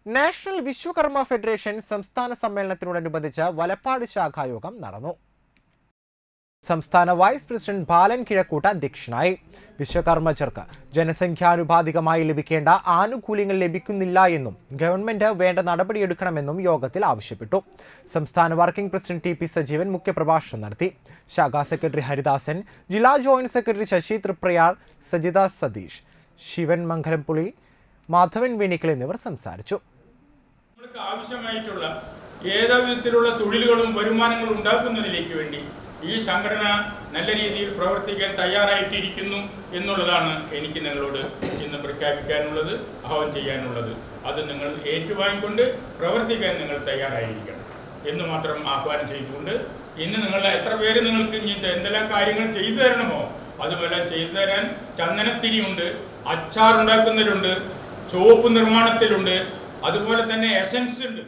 National Vishwakarma federation സംസ്ഥാന സമ്മേളനത്തോടനുബന്ധിച്ച് വലപ്പാട് ശാഖായോഗം നടന്നു. സംസ്ഥാന വൈസ് പ്രസിഡന്റ് ബാലൻ കിഴക്കൂട്ട് അധ്യക്ഷനായി. വിശ്വകർമ്മജർക്ക് ജനസംഖ്യാനുപാതികമായി ലഭിക്കേണ്ട ആനുകൂല്യങ്ങൾ ലഭിക്കുന്നില്ല എന്നും ഗവൺമെന്റ് വേണ്ട നടപടിയെടുക്കണമെന്നും യോഗത്തിൽ ആവശ്യപ്പെട്ടു. സംസ്ഥാന working president T P Sajeevan മുഖ്യപ്രഭാഷണം നടത്തി. ശാഖാ സെക്രട്ടറി ഹരിദാസൻ, ജില്ലാ ജോയിന്റ് സെക്രട്ടറി ശശി തൃപ്രയാർ, സജിത സതീഷ്, ശിവൻ മംഗലംപുളി, മാധവൻ വേണിക്കൽ എന്നിവർ സംസാരിച്ചു. ആവശ്യമായിട്ടുള്ള ഏതുവിധത്തിലുള്ള തൊഴിലുകളും വരുമാനങ്ങളും ഉണ്ടാക്കുന്നതിലേക്ക് വേണ്ടി ഈ സംഘടന നല്ല രീതിയിൽ പ്രവർത്തിക്കാൻ തയ്യാറായിട്ടിരിക്കുന്നു എന്നുള്ളതാണ് എനിക്ക് നിങ്ങളോട് ഇന്ന് പ്രഖ്യാപിക്കാനുള്ളത്, ആഹ്വാനം ചെയ്യാനുള്ളത്. അത് നിങ്ങൾ ഏറ്റുവാങ്ങിക്കൊണ്ട് പ്രവർത്തിക്കാൻ നിങ്ങൾ തയ്യാറായിരിക്കണം എന്ന് മാത്രം ആഹ്വാനം ചെയ്തുകൊണ്ട് ഇന്ന് നിങ്ങൾ എത്ര പേര് നിങ്ങൾക്ക് ഇനി എന്തെല്ലാം കാര്യങ്ങൾ ചെയ്തു തരണമോ അതുപോലെ ചെയ്തു തരാൻ ചന്ദനത്തിരിയുണ്ട്, അച്ചാർ ഉണ്ടാക്കുന്നതിലുണ്ട്, സോപ്പ് നിർമ്മാണത്തിലുണ്ട്, അതുപോലെ തന്നെ എസൻസ് ഉണ്ട്.